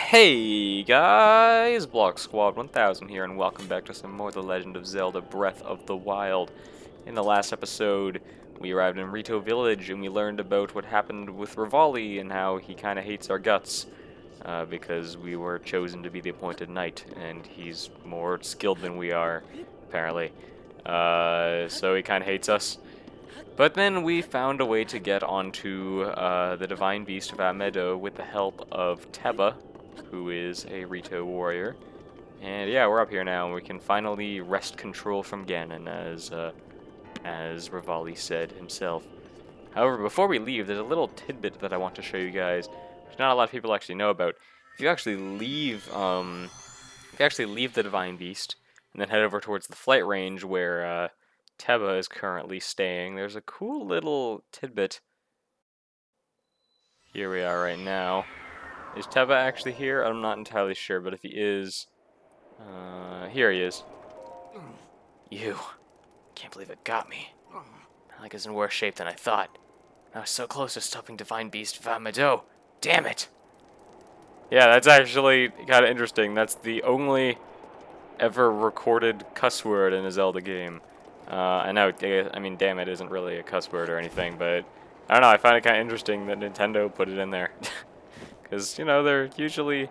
Hey guys, Block Squad 1000 here, and welcome back to some more The Legend of Zelda Breath of the Wild. In the last episode, we arrived in Rito Village, and we learned about what happened with Rivali and how he kind of hates our guts, because we were chosen to be the appointed knight, and he's more skilled than we are, apparently. So he kind of hates us. But then we found a way to get onto the Divine Beast of Medoh with the help of Teba, who is a Rito warrior. And yeah, we're up here now, and we can finally wrest control from Ganon, as Rivali said himself. However, before we leave, there's a little tidbit that I want to show you guys, which not a lot of people actually know about. If you actually leave the Divine Beast, and then head over towards the flight range where Teba is currently staying, there's a cool little tidbit. Here we are right now. Is Teba actually here? I'm not entirely sure, but if he is, here he is. You. Can't believe it got me. Like it's in worse shape than I thought. I was so close to stopping Divine Beast Medoh. Damn it! Yeah, that's actually kind of interesting. That's the only ever recorded cuss word in a Zelda game. I know, I mean, damn it isn't really a cuss word or anything, but I don't know, I find it kind of interesting that Nintendo put it in there. Because, you know, they're usually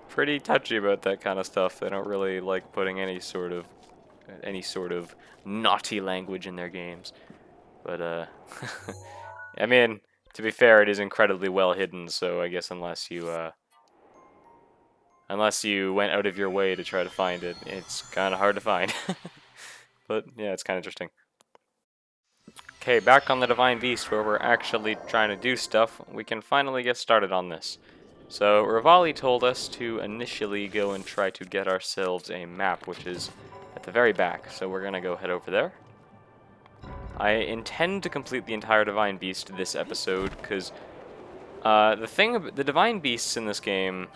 pretty touchy about that kind of stuff. They don't really like putting any sort of naughty language in their games. But, I mean, to be fair, it is incredibly well hidden, so I guess unless you went out of your way to try to find it, it's kind of hard to find. But, yeah, it's kind of interesting. Okay, back on the Divine Beast, where we're actually trying to do stuff, we can finally get started on this. So, Rivali told us to initially go and try to get ourselves a map, which is at the very back, so we're gonna go head over there. I intend to complete the entire Divine Beast this episode, because the Divine Beasts in this game,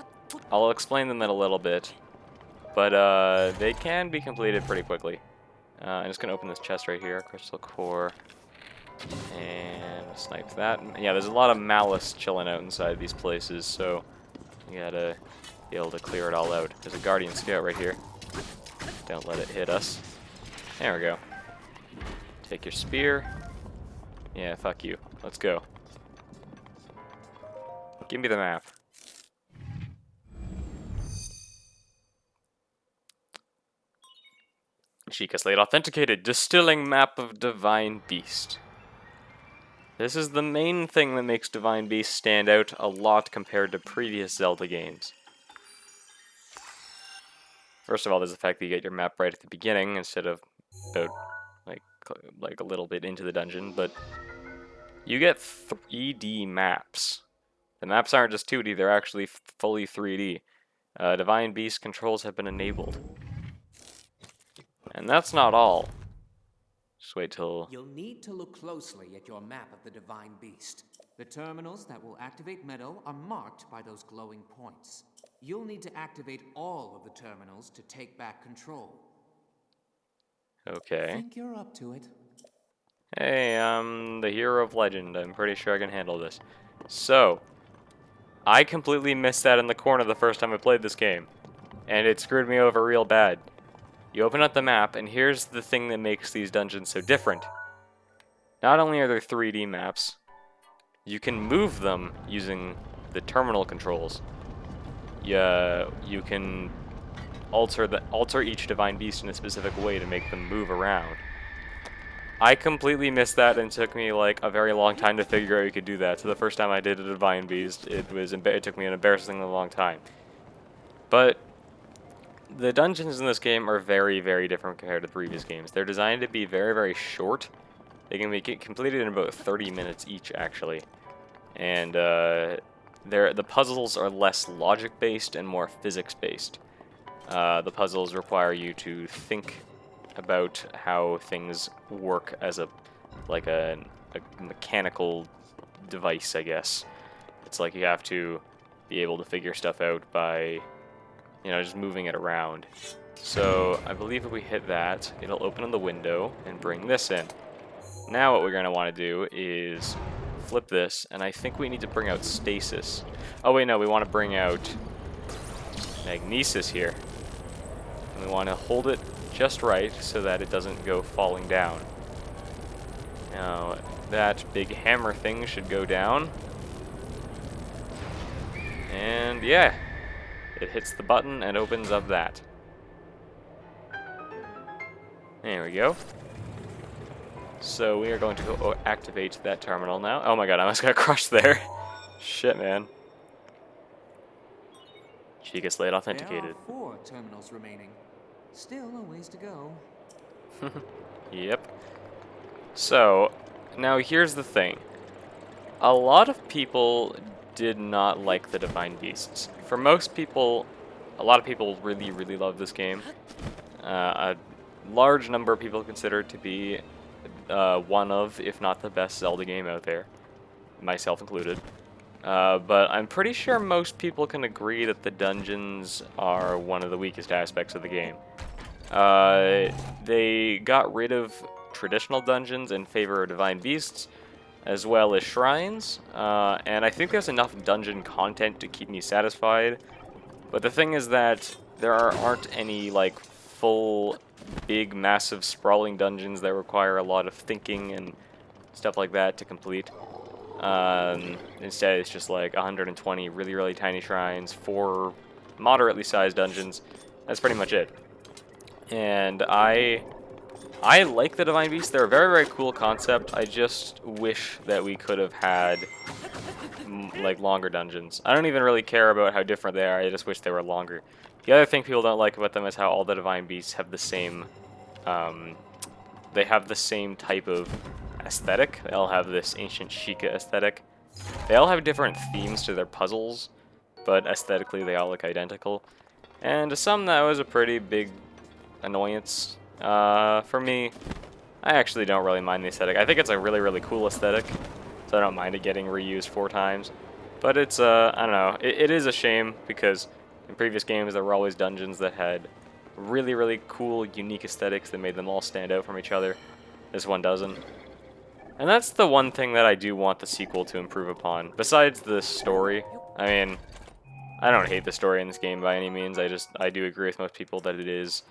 I'll explain them in a little bit, but they can be completed pretty quickly. I'm just gonna open this chest right here, Crystal Core, and snipe that. Yeah, there's a lot of malice chilling out inside these places, so you gotta be able to clear it all out. There's a Guardian Scout right here. Don't let it hit us. There we go. Take your spear. Yeah, fuck you. Let's go. Give me the map. Sheikah Slate authenticated. Distilling map of Divine Beast. This is the main thing that makes Divine Beast stand out a lot compared to previous Zelda games. First of all, there's the fact that you get your map right at the beginning instead of about like a little bit into the dungeon, but you get 3D maps. The maps aren't just 2D, they're actually fully 3D. Divine Beast controls have been enabled. And that's not all. Just wait till... You'll need to look closely at your map of the Divine Beast. The terminals that will activate Medoh are marked by those glowing points. You'll need to activate all of the terminals to take back control. Okay. Think you're up to it? Hey, I'm the hero of legend. I'm pretty sure I can handle this. So, I completely missed that in the corner the first time I played this game. And it screwed me over real bad. You open up the map, and here's the thing that makes these dungeons so different. Not only are there 3D maps, you can move them using the terminal controls. You can alter each Divine Beast in a specific way to make them move around. I completely missed that, and it took me like a very long time to figure out you could do that. So the first time I did a Divine Beast, it took me an embarrassingly long time. But the dungeons in this game are very, very different compared to the previous games. They're designed to be very, very short. They can be completed in about 30 minutes each, actually. And the puzzles are less logic-based and more physics-based. The puzzles require you to think about how things work as a mechanical device, I guess. It's like you have to be able to figure stuff out by, you know, just moving it around. So I believe if we hit that, it'll open in the window and bring this in. Now what we're going to want to do is flip this, and I think we need to bring out stasis. Oh wait, no, we want to bring out magnesis here. And we want to hold it just right so that it doesn't go falling down. Now, that big hammer thing should go down. And yeah, it hits the button and opens up that. There we go. So we are going to go activate that terminal now. Oh my god, I almost got crushed there. Shit, man. Chica Slate authenticated. There are 4 terminals remaining. Still a ways to go. Yep. So, now here's the thing. A lot of people did not like the Divine Beasts. For most people, a lot of people really, really love this game. A large number of people consider it to be one of, if not the best Zelda game out there, myself included. But I'm pretty sure most people can agree that the dungeons are one of the weakest aspects of the game. They got rid of traditional dungeons in favor of Divine Beasts, as well as shrines, and I think there's enough dungeon content to keep me satisfied. But the thing is that there aren't any like full, big, massive, sprawling dungeons that require a lot of thinking and stuff like that to complete. Instead, it's just like 120 really, really tiny shrines, 4 moderately sized dungeons. That's pretty much it. And I like the Divine Beasts. They're a very, very cool concept. I just wish that we could have had like longer dungeons. I don't even really care about how different they are. I just wish they were longer. The other thing people don't like about them is how all the Divine Beasts have the same, they have the same type of aesthetic. They all have this ancient Sheikah aesthetic. They all have different themes to their puzzles, but aesthetically they all look identical. And to some, that was a pretty big annoyance. For me, I actually don't really mind the aesthetic. I think it's a really, really cool aesthetic, so I don't mind it getting reused 4 times. But it's, I don't know, it is a shame, because in previous games there were always dungeons that had really, really cool, unique aesthetics that made them all stand out from each other. This one doesn't. And that's the one thing that I do want the sequel to improve upon. Besides the story, I mean, I don't hate the story in this game by any means. I do agree with most people that it is,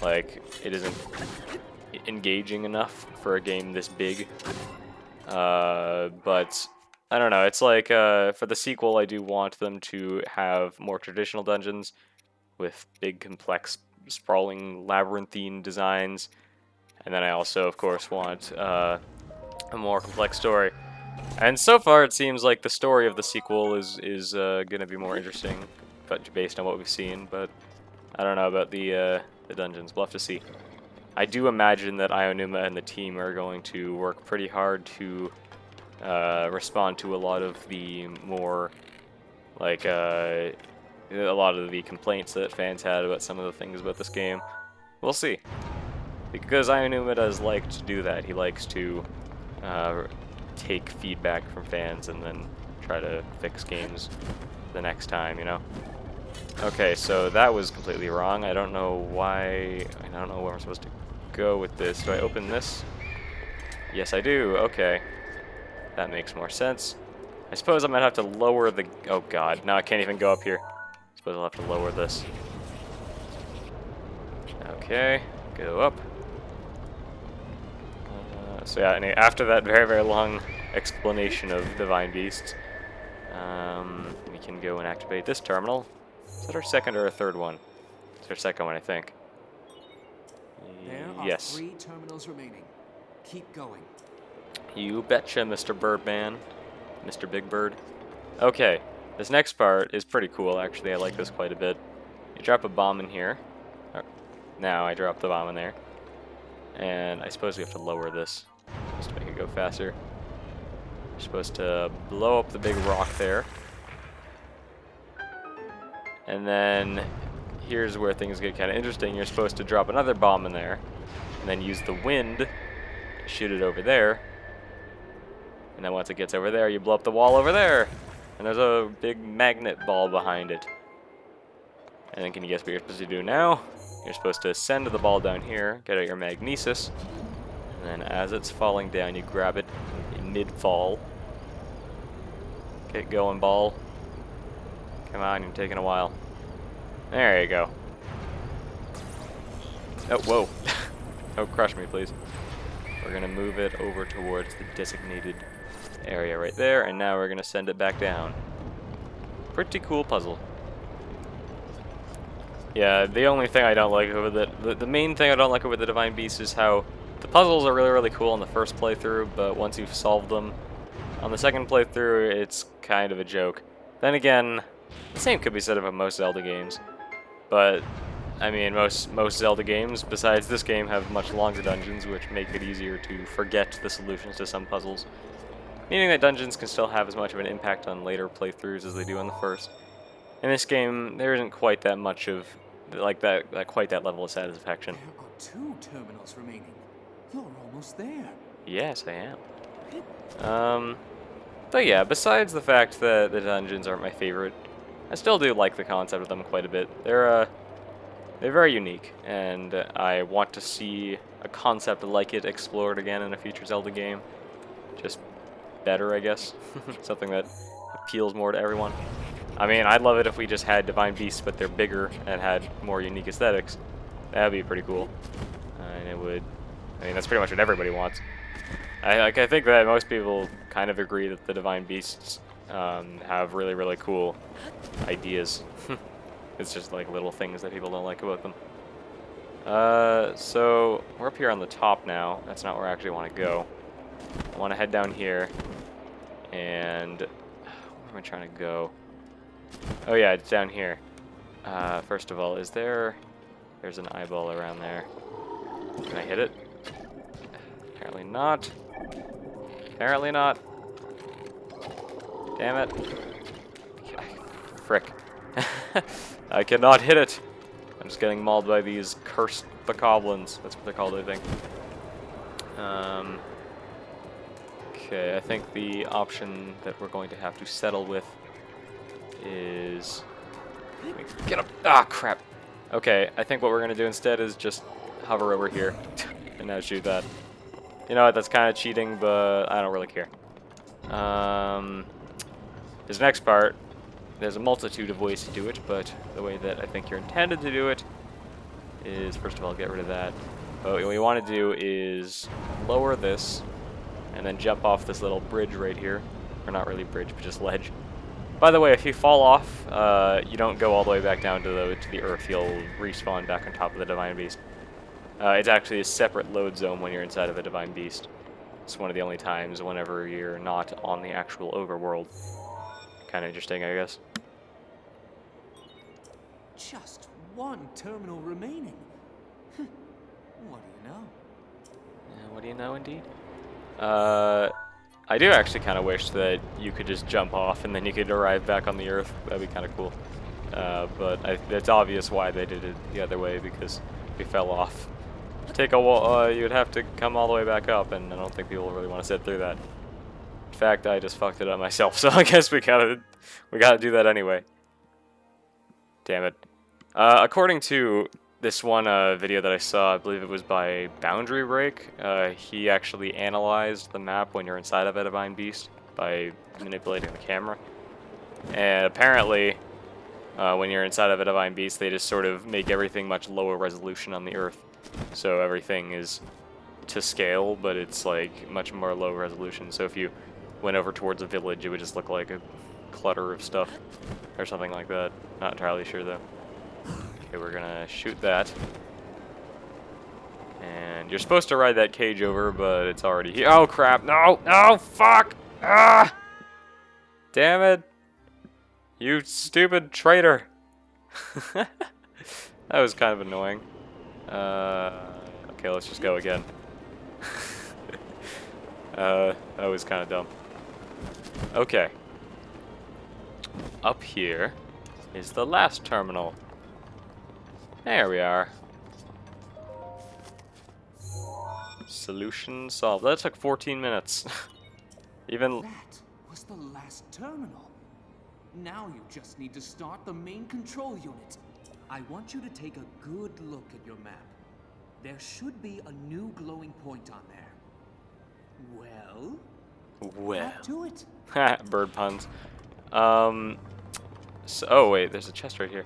like, it isn't engaging enough for a game this big. But I don't know. It's like, for the sequel, I do want them to have more traditional dungeons with big, complex, sprawling, labyrinthine designs. And then I also, of course, want a more complex story. And so far, it seems like the story of the sequel is going to be more interesting, but based on what we've seen. But I don't know about the dungeons. We'll have to see. I do imagine that Ionuma and the team are going to work pretty hard to respond to a lot of the more, like, a lot of the complaints that fans had about some of the things about this game. We'll see. Because Ionuma does like to do that. He likes to take feedback from fans and then try to fix games the next time, you know? Okay, so that was completely wrong. I don't know why... I don't know where I'm supposed to go with this. Do I open this? Yes, I do. Okay. That makes more sense. I suppose I might have to lower the... Oh, God. Now I can't even go up here. I suppose I'll have to lower this. Okay. Go up. So yeah, and after that very, very long explanation of Divine Beasts, we can go and activate this terminal. Is that our second or our third one? It's our second one, I think. There are Yes. 3 terminals remaining. Keep going. You betcha, Mr. Birdman. Mr. Big Bird. Okay, this next part is pretty cool, actually. I like this quite a bit. You drop a bomb in here. Oh, now I dropped the bomb in there. And I suppose we have to lower this just to make it go faster. You're supposed to blow up the big rock there. And then here's where things get kind of interesting. You're supposed to drop another bomb in there and then use the wind to shoot it over there. And then once it gets over there, you blow up the wall over there. And there's a big magnet ball behind it. And then can you guess what you're supposed to do now? You're supposed to send the ball down here, get out your magnesis, and then as it's falling down, you grab it in mid-fall. Get going, ball. Come on, you're taking a while. There you go. Oh, whoa. Don't crush me, please. We're going to move it over towards the designated area right there, and now we're going to send it back down. Pretty cool puzzle. Yeah, the only thing I don't like with it, the main thing I don't like with the Divine Beast is how the puzzles are really, really cool in the first playthrough, but once you've solved them, on the second playthrough, it's kind of a joke. Then again, the same could be said about most Zelda games, but I mean, most Zelda games, besides this game, have much longer dungeons, which make it easier to forget the solutions to some puzzles. Meaning that dungeons can still have as much of an impact on later playthroughs as they do on the first. In this game, there isn't quite that much of, like quite that level of satisfaction. There are 2 terminals remaining. You're almost there. Yes, I am. But yeah, besides the fact that the dungeons aren't my favorite, I still do like the concept of them quite a bit. They're very unique, and I want to see a concept like it explored again in a future Zelda game. Just better, I guess. Something that appeals more to everyone. I mean, I'd love it if we just had Divine Beasts, but they're bigger and had more unique aesthetics. That'd be pretty cool. And it would... I mean, that's pretty much what everybody wants. I think that most people kind of agree that the Divine Beasts have really, really cool ideas. It's just like little things that people don't like about them. So we're up here on the top now. That's not where I actually want to go. I want to head down here. And where am I trying to go? Oh yeah, it's down here. First of all, there's an eyeball around there. Can I hit it? Apparently not. Apparently not. Damn it. Frick. I cannot hit it. I'm just getting mauled by these cursed bokoblins. That's what they're called, I think. Okay, I think the option that we're going to have to settle with is... Get up! Ah, crap! Okay, I think what we're going to do instead is just hover over here and now shoot that. You know what, that's kind of cheating, but I don't really care. This next part, there's a multitude of ways to do it, but the way that I think you're intended to do it is, first of all, get rid of that. But what you want to do is lower this, and then jump off this little bridge right here. Or not really bridge, but just ledge. By the way, if you fall off, you don't go all the way back down to the earth. You'll respawn back on top of the Divine Beast. It's actually a separate load zone when you're inside of a Divine Beast. It's one of the only times whenever you're not on the actual overworld. Kind of interesting, I guess. Just 1 terminal remaining. What do you know? Yeah, what do you know, indeed? I do actually kind of wish that you could just jump off and then you could arrive back on the Earth. That'd be kind of cool. But it's obvious why they did it the other way, because we fell off. Take a while, you'd have to come all the way back up, and I don't think people really want to sit through that. In fact, I just fucked it up myself, so I guess we gotta do that anyway. Damn it. According to this one video that I saw, I believe it was by Boundary Break, he actually analyzed the map when you're inside of a Divine Beast by manipulating the camera. And apparently, when you're inside of a Divine Beast, they just sort of make everything much lower resolution on the Earth. So everything is to scale, but it's like much more low resolution. So if you went over towards a village, it would just look like a clutter of stuff or something like that. Not entirely sure though. Okay, we're gonna shoot that. And you're supposed to ride that cage over, but it's already here. Oh crap, no, no, fuck! Ah! Damn it! You stupid traitor! That was kind of annoying. Okay, let's just go again. That was kind of dumb. Okay. Up here is the last terminal. There we are. Solution solved. That took 14 minutes. Even... That was the last terminal. Now you just need to start the main control unit. I want you to take a good look at your map. There should be a new glowing point on there. Well? Back to it. Bird puns. So, oh wait, there's a chest right here.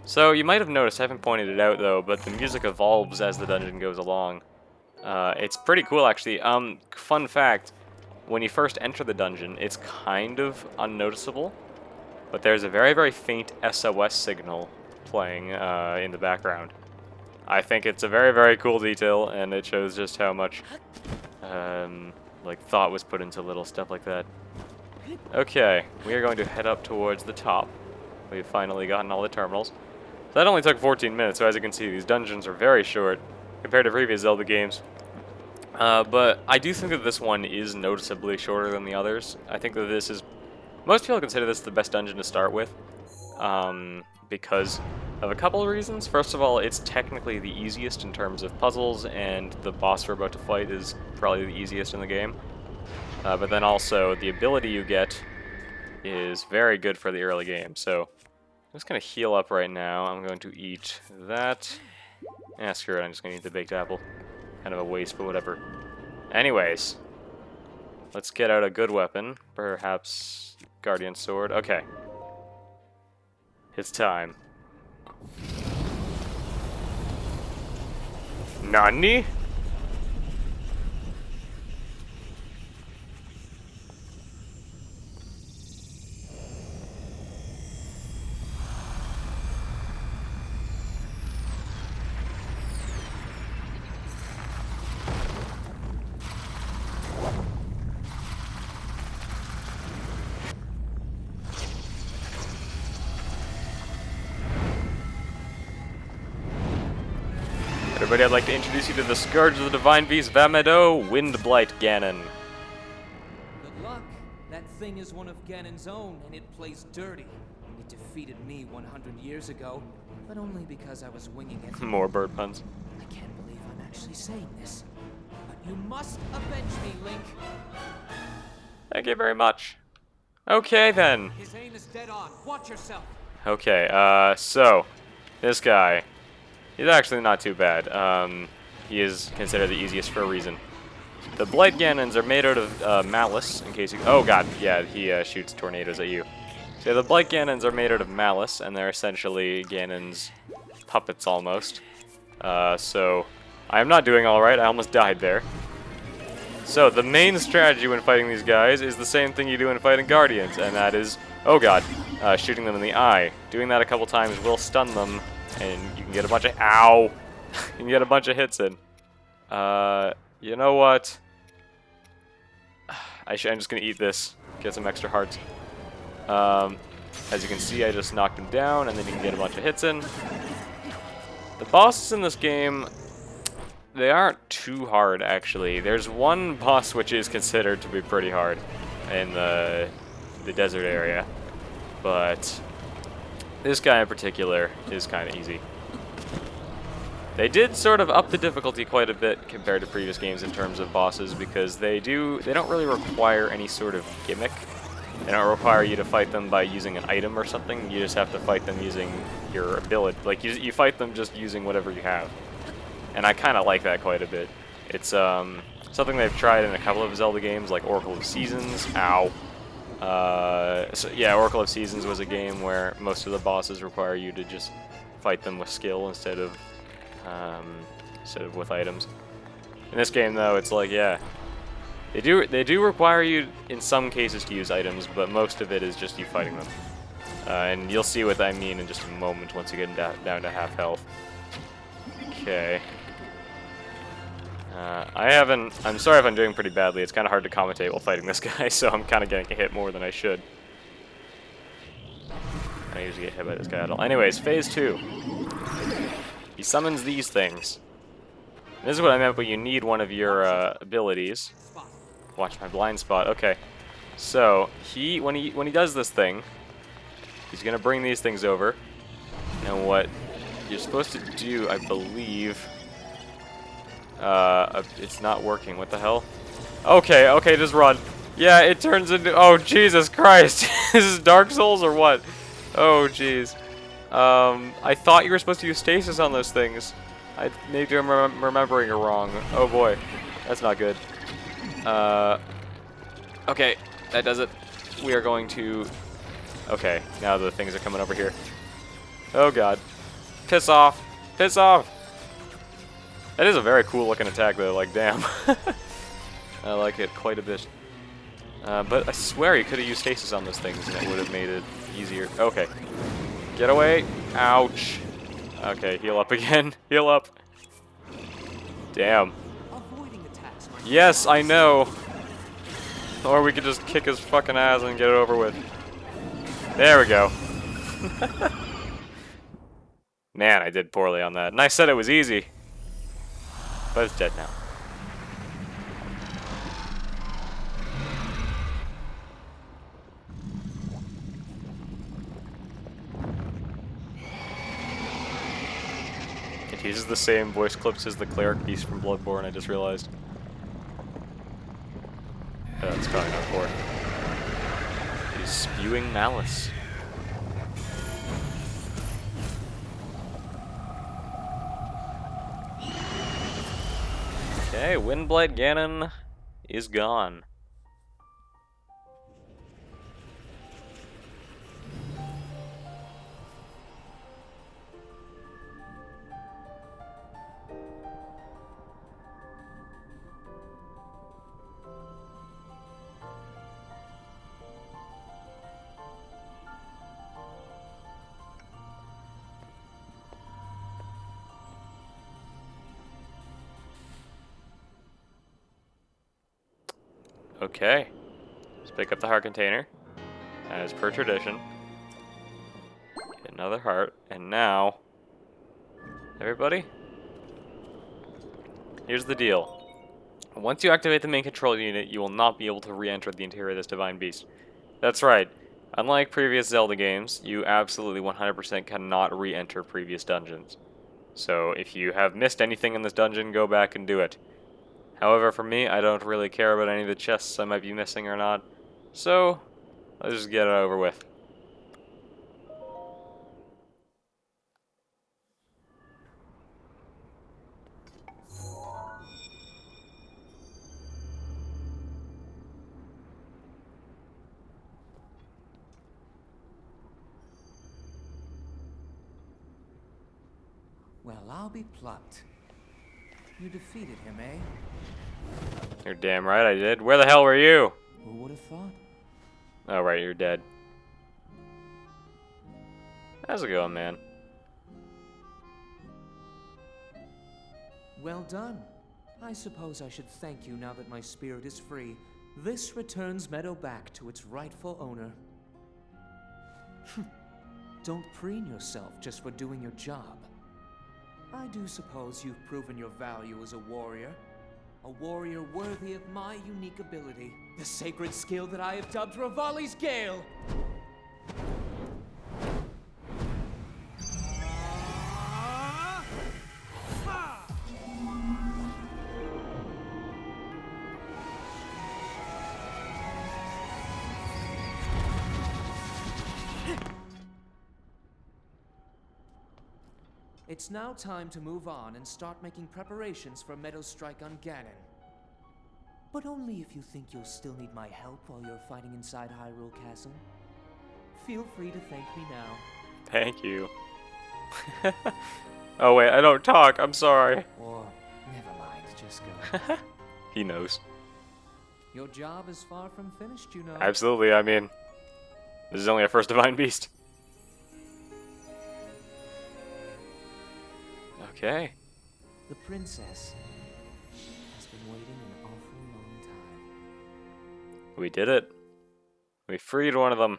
So you might have noticed, I haven't pointed it out though, but the music evolves as the dungeon goes along. It's pretty cool actually. Fun fact, when you first enter the dungeon, it's kind of unnoticeable, but there's a very, very faint SOS signal playing in the background. I think it's a very, very cool detail, and it shows just how much like thought was put into little stuff like that. Okay, we are going to head up towards the top. We've finally gotten all the terminals. So that only took 14 minutes, so as you can see, these dungeons are very short compared to previous Zelda games. But I do think that this one is noticeably shorter than the others. I think that this is... Most people consider this the best dungeon to start with, because of a couple of reasons. First of all, it's technically the easiest in terms of puzzles, and the boss we're about to fight is probably the easiest in the game. But then also, the ability you get is very good for the early game, so... I'm just going to heal up right now. I'm going to eat that. Screw it, I'm just going to eat the baked apple. Kind of a waste, but whatever. Anyways, let's get out a good weapon. Perhaps Guardian Sword. Okay. It's time. Nani? Everybody, I'd like to introduce you to the Scourge of the Divine Beast, Medoh, Windblight Ganon. Good luck. That thing is one of Ganon's own, and it plays dirty. It defeated me 100 years ago, but only because I was winging it. More bird puns. I can't believe I'm actually saying this. But you must avenge me, Link. Thank you very much. Okay, then. His aim is dead on. Watch yourself. Okay, so, this guy, he's actually not too bad. He is considered the easiest for a reason. The Blight Ganons are made out of malice, in case you... Oh god, yeah, he shoots tornadoes at you. So the Blight Ganons are made out of malice, and they're essentially Ganon's puppets almost. So, I am not doing alright, I almost died there. So, the main strategy when fighting these guys is the same thing you do when fighting Guardians, and that is, oh god, shooting them in the eye. Doing that a couple times will stun them, and you can get a bunch of... Ow! You can get a bunch of hits in. You know what? I'm just gonna eat this, get some extra hearts. As you can see, I just knocked him down, and then you can get a bunch of hits in. The bosses in this game, they aren't too hard, actually. There's one boss which is considered to be pretty hard in the desert area, but this guy in particular is kind of easy. They did sort of up the difficulty quite a bit compared to previous games in terms of bosses, because they don't really require any sort of gimmick. They don't require you to fight them by using an item or something. You just have to fight them using your ability. Like, you fight them just using whatever you have. And I kind of like that quite a bit. It's something they've tried in a couple of Zelda games, like Oracle of Seasons. Ow. So, yeah, Oracle of Seasons was a game where most of the bosses require you to just fight them with skill instead of with items. In this game, though, it's like, yeah, they do require you in some cases to use items, but most of it is just you fighting them. And you'll see what I mean in just a moment once you get down to half health. Okay. I'm sorry if I'm doing pretty badly. It's kind of hard to commentate while fighting this guy, so I'm kind of getting hit more than I should. I usually get hit by this guy at all. Anyways, phase 2. He summons these things. And this is what I meant, but you need one of your abilities. Watch my blind spot. Okay. So, when he does this thing, he's gonna bring these things over. And what you're supposed to do, I believe, it's not working. What the hell? Okay, just run. Yeah, it turns into... Oh, Jesus Christ. This is Dark Souls or what? Oh, jeez. I thought you were supposed to use stasis on those things. Maybe I'm remembering it wrong. Oh boy, that's not good. Okay, that does it. We are going to... Okay, now the things are coming over here. Oh god. Piss off! Piss off! That is a very cool looking attack though, like damn. I like it quite a bit. But I swear you could have used stasis on those things and it would have made it easier. Okay. Get away! Ouch! Okay, heal up again. Heal up! Damn. Yes, I know! Or we could just kick his fucking ass and get it over with. There we go. Man, I did poorly on that. And I said it was easy. But it's dead now. It uses the same voice clips as the cleric beast from Bloodborne, I just realized. That's probably not important. He's spewing malice. Okay, Windblight Ganon is gone. Okay, let's pick up the heart container, as per tradition. Get another heart, and now, everybody, here's the deal. Once you activate the main control unit, you will not be able to re-enter the interior of this divine beast. That's right, unlike previous Zelda games, you absolutely 100% cannot re-enter previous dungeons. So if you have missed anything in this dungeon, go back and do it. However, for me, I don't really care about any of the chests I might be missing or not, so let's just get it over with. Well, I'll be plucked. You defeated him, eh? You're damn right I did. Where the hell were you? Who would have thought? Oh, right, you're dead. How's it going, man? Well done. I suppose I should thank you now that my spirit is free. This returns Medoh back to its rightful owner. Don't preen yourself just for doing your job. I do suppose you've proven your value as a warrior. A warrior worthy of my unique ability. The sacred skill that I have dubbed Revali's Gale! It's now time to move on and start making preparations for Medoh's strike on Ganon. But only if you think you'll still need my help while you're fighting inside Hyrule Castle. Feel free to thank me now. Thank you. Oh wait, I don't talk, I'm sorry. Or, never mind, just go. He knows. Your job is far from finished, you know. Absolutely, I mean, this is only our first divine beast. Okay. The princess has been waiting an awfully long time. We did it. We freed one of them.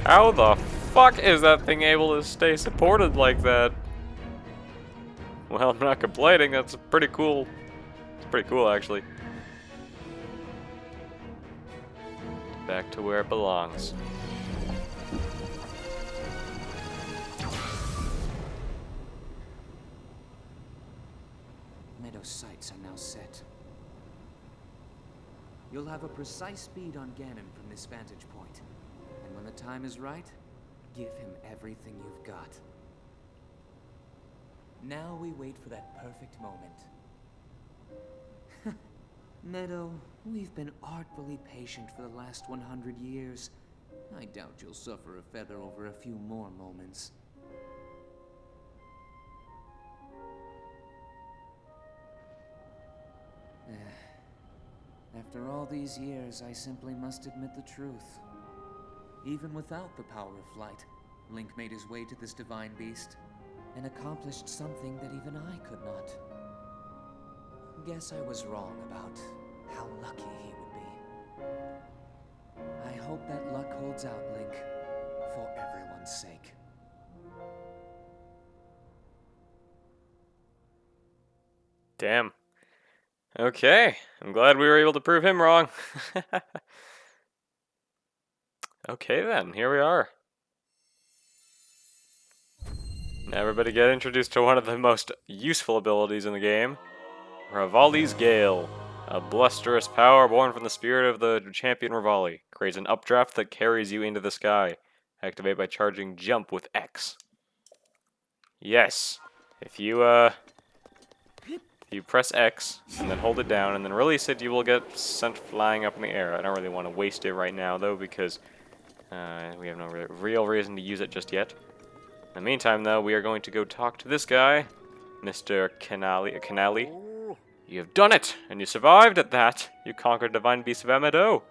How the fuck is that thing able to stay supported like that? Well, I'm not complaining, that's pretty cool. It's pretty cool, actually. back to where it belongs. Medoh's sights are now set. You'll have a precise speed on Ganon from this vantage point. And when the time is right, give him everything you've got. Now we wait for that perfect moment. Medoh, we've been artfully patient for the last 100 years. I doubt you'll suffer a feather over a few more moments. After all these years, I simply must admit the truth. Even without the power of flight, Link made his way to this divine beast and accomplished something that even I could not. Guess I was wrong about how lucky he would be. I hope that luck holds out, Link, for everyone's sake. Damn. Okay, I'm glad we were able to prove him wrong. Okay then, here we are. Now everybody get introduced to one of the most useful abilities in the game. Revali's Gale. A blusterous power born from the spirit of the champion Revali. Creates an updraft that carries you into the sky. Activate by charging jump with X. Yes. If you press X, and then hold it down, and then release it, you will get sent flying up in the air. I don't really want to waste it right now, though, because we have no real reason to use it just yet. In the meantime, though, we are going to go talk to this guy, Mr. Canali. You have done it, and you survived at that. You conquered Divine Beast of Medoh.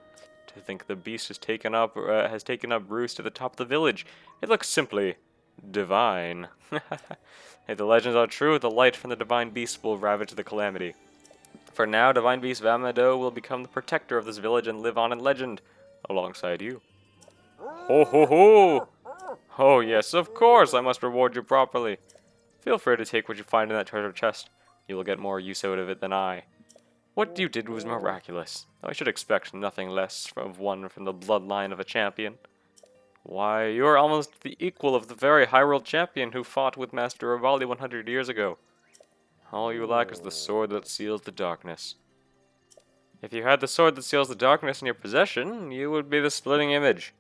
To think the beast has taken up roost at the top of the village. It looks simply divine. If the legends are true, the light from the Divine Beast will ravage the calamity. For now, Divine Beast of Medoh will become the protector of this village and live on in legend, alongside you. Ho ho ho! Oh yes, of course, I must reward you properly. Feel free to take what you find in that treasure chest. You will get more use out of it than I. What you did was miraculous. I should expect nothing less of one from the bloodline of a champion. Why, you are almost the equal of the very Hyrule champion who fought with Master Revali 100 years ago. All you lack is the sword that seals the darkness. If you had the sword that seals the darkness in your possession, you would be the splitting image.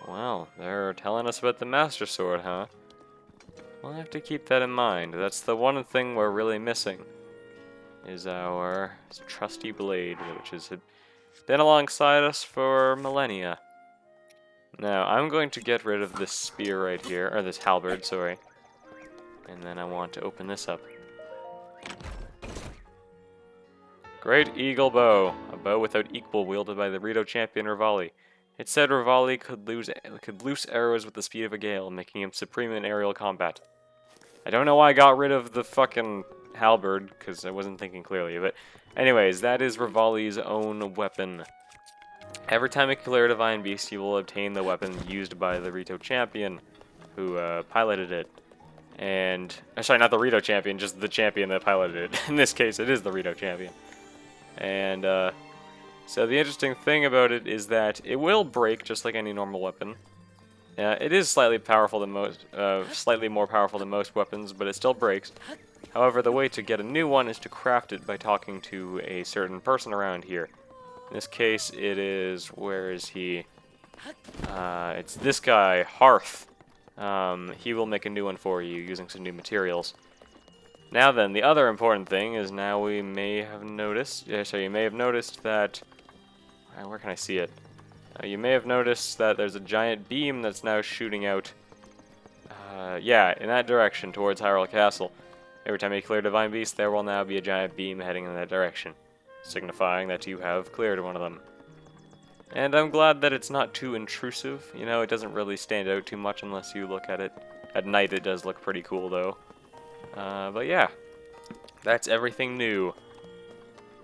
Well, they're telling us about the Master Sword, huh? We'll have to keep that in mind. That's the one thing we're really missing, is our trusty blade, which has been alongside us for millennia. Now, I'm going to get rid of this spear right here, or this halberd, sorry. And then I want to open this up. Great Eagle Bow, a bow without equal wielded by the Rito champion Revali. It said Revali could loose arrows with the speed of a gale, making him supreme in aerial combat. I don't know why I got rid of the fucking halberd, because I wasn't thinking clearly, but anyways, that is Revali's own weapon. Every time you clear a Divine Beast, you will obtain the weapon used by the Rito champion, who piloted it. And, sorry, not the Rito champion, just the champion that piloted it. In this case, it is the Rito champion. And, so the interesting thing about it is that it will break just like any normal weapon. It is slightly more powerful than most weapons, but it still breaks. However, the way to get a new one is to craft it by talking to a certain person around here. In this case, it is, where is he? It's this guy, Hearth. He will make a new one for you using some new materials. Now then, the other important thing is now we may have noticed, you may have noticed that, where can I see it? You may have noticed that there's a giant beam that's now shooting out, yeah, in that direction, towards Hyrule Castle. Every time you clear Divine Beast, there will now be a giant beam heading in that direction, signifying that you have cleared one of them. And I'm glad that it's not too intrusive. You know, it doesn't really stand out too much unless you look at it. At night it does look pretty cool, though. But yeah, that's everything new.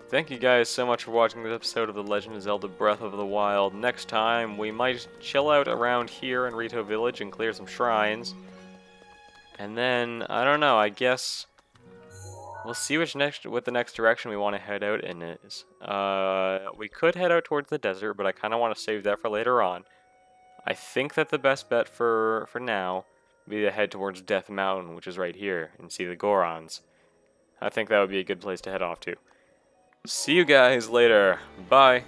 Thank you guys so much for watching this episode of The Legend of Zelda Breath of the Wild. Next time, we might chill out around here in Rito Village and clear some shrines. And then, I don't know, I guess we'll see what the next direction we want to head out in is. We could head out towards the desert, but I kind of want to save that for later on. I think that the best bet for now would be to head towards Death Mountain, which is right here, and see the Gorons. I think that would be a good place to head off to. See you guys later. Bye.